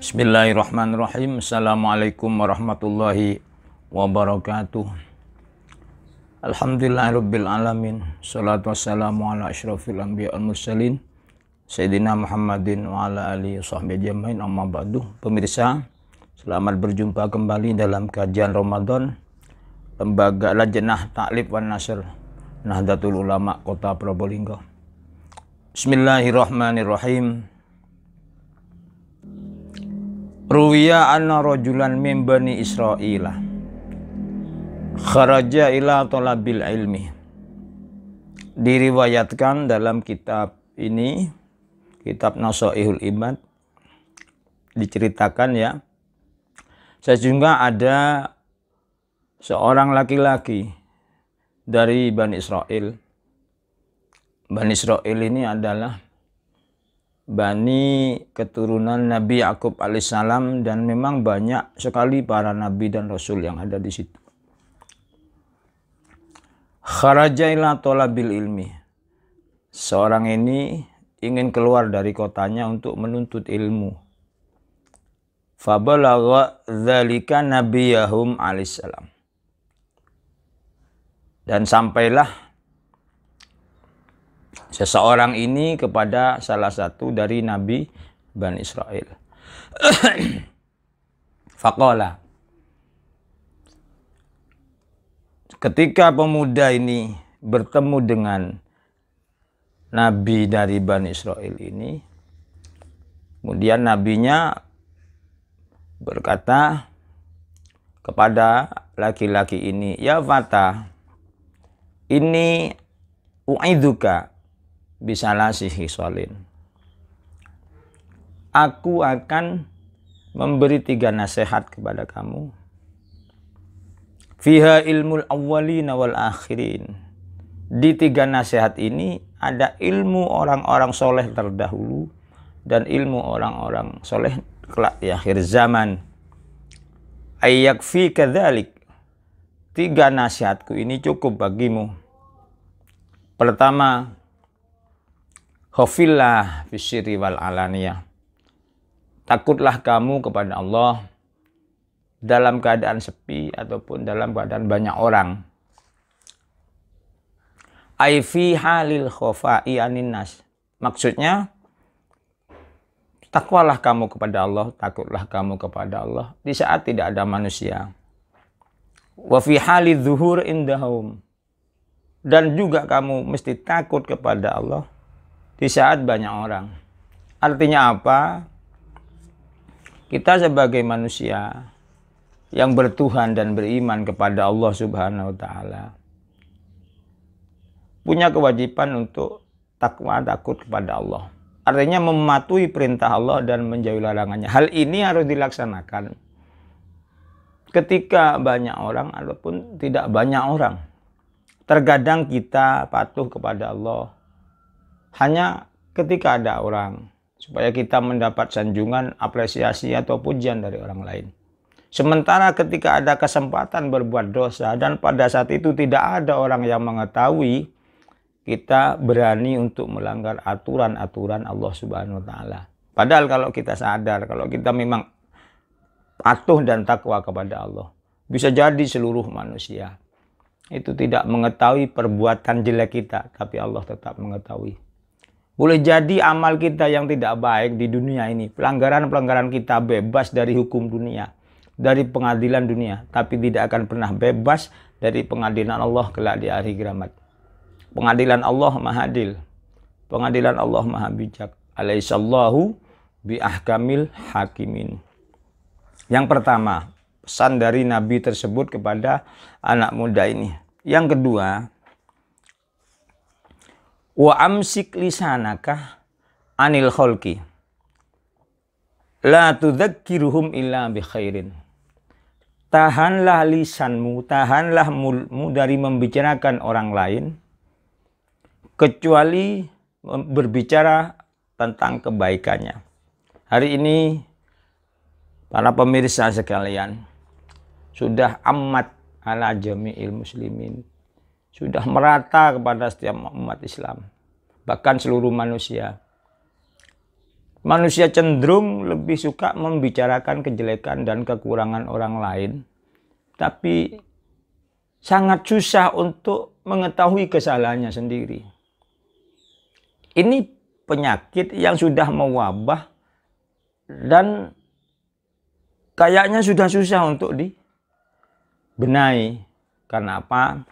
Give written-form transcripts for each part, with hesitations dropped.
Bismillahirrahmanirrahim. Assalamualaikum warahmatullahi wabarakatuh. Alhamdulillahirabbil alamin. Shalatu wassalamu ala asyrofil anbiya wal mursalin Sayyidina Muhammadin wa ala alihi washabbihi ajmain, amma ba'du. Pemirsa, selamat berjumpa kembali dalam kajian Ramadan Lembaga Lajnah Ta'lif wan Nasr Nahdlatul Ulama Kota Probolinggo. Bismillahirrahmanirrahim. Ruwiya anna rajulan min bani Israila kharaja ila talabil ilmi. Diriwayatkan dalam kitab ini, kitab Nasaihul Ibad, diceritakan ya, sesungguhnya ada seorang laki-laki dari Bani Israel. Bani Israel ini adalah Bani keturunan Nabi Yakub alaihissalam, dan memang banyak sekali para nabi dan rasul yang ada di situ. Kharaja ila talabil ilmi. Seorang ini ingin keluar dari kotanya untuk menuntut ilmu. Fabalagha dzalika nabiyahum alaihissalam. Dan sampailah seseorang ini kepada salah satu dari Nabi Bani Israel. Faqala. Ketika pemuda ini bertemu dengan Nabi dari Bani Israel ini, kemudian nabinya berkata kepada laki-laki ini, "Ya fata, ini u'idzuka bisalasihi sholin. Aku akan memberi 3 nasihat kepada kamu. Fiha ilmul awwalina wal akhirin. Di 3 nasihat ini ada ilmu orang-orang soleh terdahulu dan ilmu orang-orang soleh kelak di akhir zaman. Ayyakfi kadzalik. 3 nasihatku ini cukup bagimu. Pertama, khafillah fisyirri wal alaniyah. Takutlah kamu kepada Allah dalam keadaan sepi ataupun dalam keadaan banyak orang. Ai fi halil khafa'i anin nas. Maksudnya, takwalah kamu kepada Allah, takutlah kamu kepada Allah di saat tidak ada manusia. Wa fi halidz zuhur indahum. Dan juga kamu mesti takut kepada Allah di saat banyak orang. Artinya apa? Kita sebagai manusia yang bertuhan dan beriman kepada Allah Subhanahu wa Ta'ala punya kewajiban untuk takwa, takut kepada Allah. Artinya mematuhi perintah Allah dan menjauhi larangannya. Hal ini harus dilaksanakan ketika banyak orang ataupun tidak banyak orang. Terkadang kita patuh kepada Allah hanya ketika ada orang, supaya kita mendapat sanjungan, apresiasi atau pujian dari orang lain. Sementara ketika ada kesempatan berbuat dosa dan pada saat itu tidak ada orang yang mengetahui, kita berani untuk melanggar aturan-aturan Allah Subhanahu wa Ta'ala. Padahal kalau kita sadar, kalau kita memang patuh dan takwa kepada Allah, bisa jadi seluruh manusia itu tidak mengetahui perbuatan jelek kita, tapi Allah tetap mengetahui. Boleh jadi amal kita yang tidak baik di dunia ini, pelanggaran-pelanggaran kita bebas dari hukum dunia, dari pengadilan dunia, tapi tidak akan pernah bebas dari pengadilan Allah kelak di hari kiamat. Pengadilan Allah maha adil, pengadilan Allah maha bijak. Alaihissallahu bi ahkamil hakimin. Yang pertama, pesan dari Nabi tersebut kepada anak muda ini. Yang kedua, wa amsik lisanaka anil khalqi la tudzakkiruhum illa bi khairin. Tahanlah lisanmu, tahanlah mulutmu dari membicarakan orang lain kecuali berbicara tentang kebaikannya. Hari ini para pemirsa sekalian, sudah amat ala jami'il muslimin, sudah merata kepada setiap umat Islam, bahkan seluruh manusia. Manusia cenderung lebih suka membicarakan kejelekan dan kekurangan orang lain, tapi sangat susah untuk mengetahui kesalahannya sendiri. Ini penyakit yang sudah mewabah dan kayaknya sudah susah untuk dibenahi. Karena apa?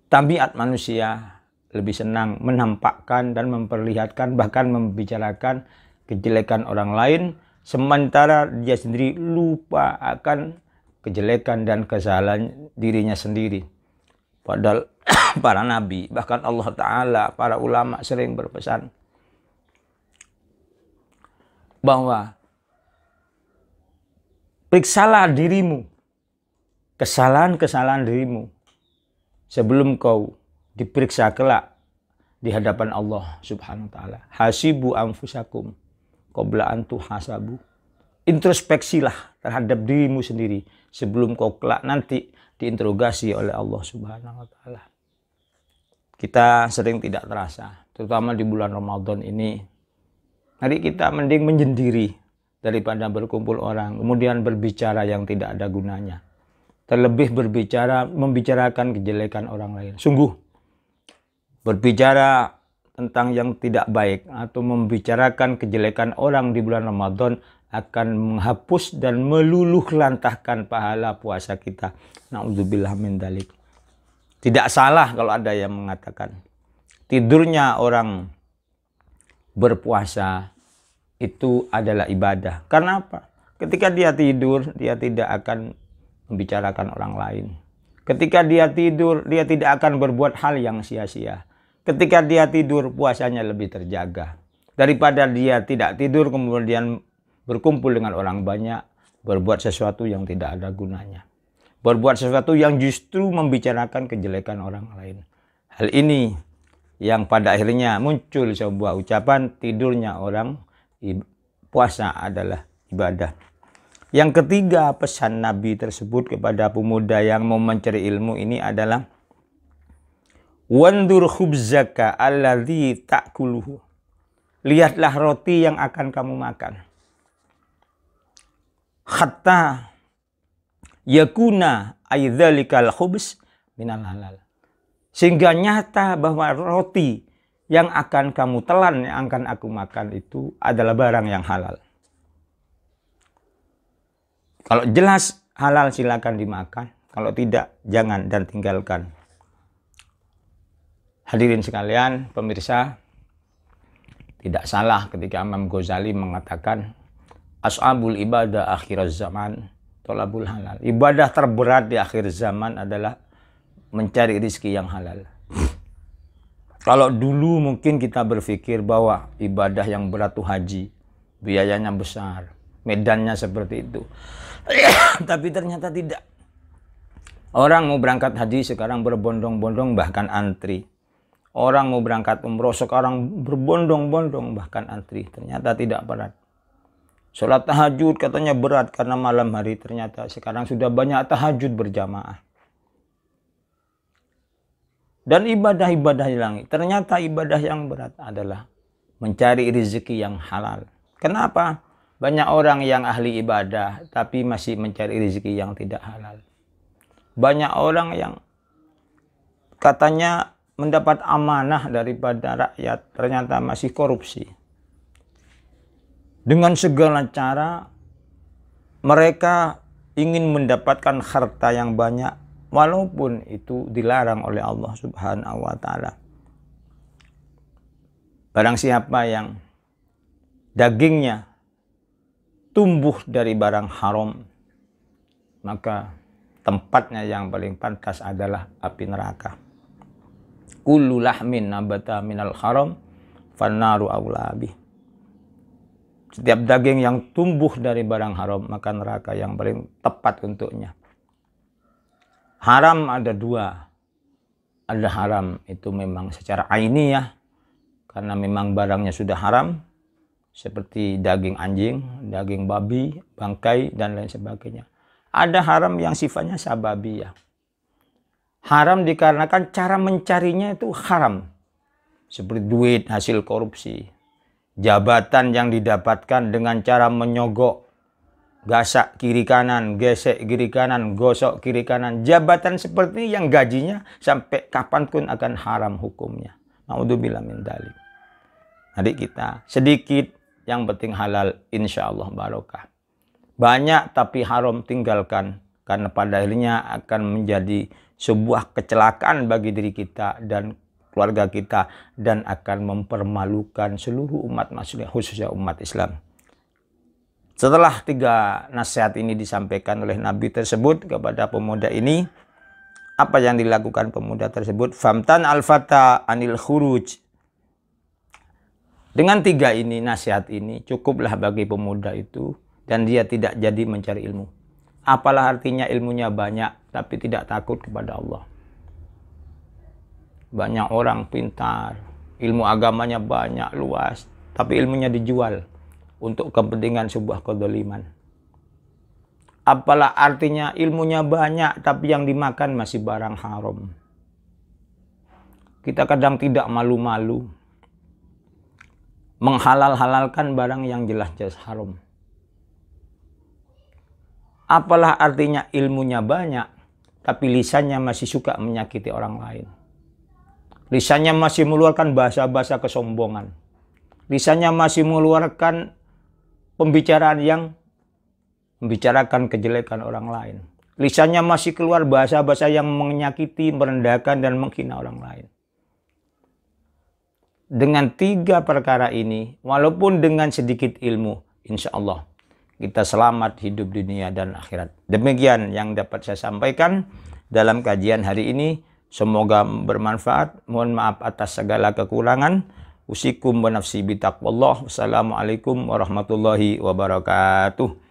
Tabiat manusia lebih senang menampakkan dan memperlihatkan, bahkan membicarakan kejelekan orang lain, sementara dia sendiri lupa akan kejelekan dan kesalahan dirinya sendiri. Padahal para nabi, bahkan Allah Ta'ala, para ulama sering berpesan bahwa periksalah dirimu, kesalahan-kesalahan dirimu, sebelum kau diperiksa kelak di hadapan Allah Subhanahu wa taala. Hasibu anfusakum qabla an tuhasabu. Introspeksilah terhadap dirimu sendiri sebelum kau kelak nanti diinterogasi oleh Allah Subhanahu wa taala. Kita sering tidak terasa, terutama di bulan Ramadan ini. Mari kita mending menyendiri daripada berkumpul orang, kemudian berbicara yang tidak ada gunanya. Terlebih membicarakan kejelekan orang lain. Sungguh, berbicara tentang yang tidak baik atau membicarakan kejelekan orang di bulan Ramadan akan menghapus dan meluluh lantahkan pahala puasa kita. Na'udzubillah min dzalik. Tidak salah kalau ada yang mengatakan tidurnya orang berpuasa itu adalah ibadah. Karena apa? Ketika dia tidur, dia tidak akan membicarakan orang lain. Ketika dia tidur, dia tidak akan berbuat hal yang sia-sia. Ketika dia tidur, puasanya lebih terjaga. Daripada dia tidak tidur, kemudian berkumpul dengan orang banyak, berbuat sesuatu yang tidak ada gunanya. Berbuat sesuatu yang justru membicarakan kejelekan orang lain. Hal ini yang pada akhirnya muncul sebuah ucapan, tidurnya orang puasa adalah ibadah. Yang ketiga, pesan Nabi tersebut kepada pemuda yang mau mencari ilmu ini adalah wandur khubzaka alladzi ta'kuluhu. Lihatlah roti yang akan kamu makan. Hatta yakuna aidzalikal khubz minal halal. Sehingga nyata bahwa roti yang akan kamu telan, yang akan aku makan itu adalah barang yang halal. Kalau jelas halal silakan dimakan, kalau tidak jangan dan tinggalkan. Hadirin sekalian, pemirsa, tidak salah ketika Imam Ghazali mengatakan as'abul ibadah akhir zaman tolabul halal. Ibadah terberat di akhir zaman adalah mencari rezeki yang halal. Kalau dulu mungkin kita berpikir bahwa ibadah yang berat itu haji, biayanya besar, medannya seperti itu. Tapi ternyata tidak. Orang mau berangkat haji sekarang berbondong-bondong bahkan antri. Orang mau berangkat umroh sekarang berbondong-bondong bahkan antri. Ternyata tidak berat. Sholat tahajud katanya berat karena malam hari. Ternyata sekarang sudah banyak tahajud berjamaah. Dan ibadah-ibadah yang ternyata ibadah yang berat adalah mencari rezeki yang halal. Kenapa? Banyak orang yang ahli ibadah tapi masih mencari rezeki yang tidak halal. Banyak orang yang katanya mendapat amanah daripada rakyat, ternyata masih korupsi. Dengan segala cara mereka ingin mendapatkan harta yang banyak, walaupun itu dilarang oleh Allah Subhanahu wa taala. Barang siapa yang dagingnya tumbuh dari barang haram, maka tempatnya yang paling pantas adalah api neraka. Kullu lahmin nabata minal haram fannaru aula bih. Setiap daging yang tumbuh dari barang haram, maka neraka yang paling tepat untuknya. Haram ada dua. Ada haram itu memang secara ainiyah, karena memang barangnya sudah haram, seperti daging anjing, daging babi, bangkai, dan lain sebagainya. Ada haram yang sifatnya sababiyah. Haram dikarenakan cara mencarinya itu haram. Seperti duit hasil korupsi. jabatan yang didapatkan dengan cara menyogok, gasak kiri kanan, gesek kiri kanan, gosok kiri kanan. Jabatan seperti yang gajinya sampai kapanpun akan haram hukumnya. Naudzubillah min dzalik. Adik kita, sedikit yang penting halal, insya Allah barokah. Banyak tapi haram tinggalkan, karena pada akhirnya akan menjadi sebuah kecelakaan bagi diri kita dan keluarga kita, dan akan mempermalukan seluruh umat maksudnya khususnya umat Islam. Setelah 3 nasihat ini disampaikan oleh Nabi tersebut kepada pemuda ini, apa yang dilakukan pemuda tersebut? Famtan al-fata anil khuruj. Dengan 3 ini, nasihat ini cukuplah bagi pemuda itu, dan dia tidak jadi mencari ilmu. Apalah artinya ilmunya banyak tapi tidak takut kepada Allah. Banyak orang pintar, ilmu agamanya banyak, luas, tapi ilmunya dijual untuk kepentingan sebuah kezaliman. Apalah artinya ilmunya banyak tapi yang dimakan masih barang haram. Kita kadang tidak malu-malu menghalal-halalkan barang yang jelas-jelas haram. Apalah artinya ilmunya banyak, tapi lisannya masih suka menyakiti orang lain. Lisannya masih mengeluarkan bahasa-bahasa kesombongan. Lisannya masih mengeluarkan pembicaraan yang membicarakan kejelekan orang lain. Lisannya masih keluar bahasa-bahasa yang menyakiti, merendahkan, dan menghina orang lain. Dengan 3 perkara ini, walaupun dengan sedikit ilmu, insya Allah kita selamat hidup dunia dan akhirat. Demikian yang dapat saya sampaikan dalam kajian hari ini. Semoga bermanfaat. Mohon maaf atas segala kekurangan. Usikum wa nafsi bitaqwallah. Wassalamualaikum warahmatullahi wabarakatuh.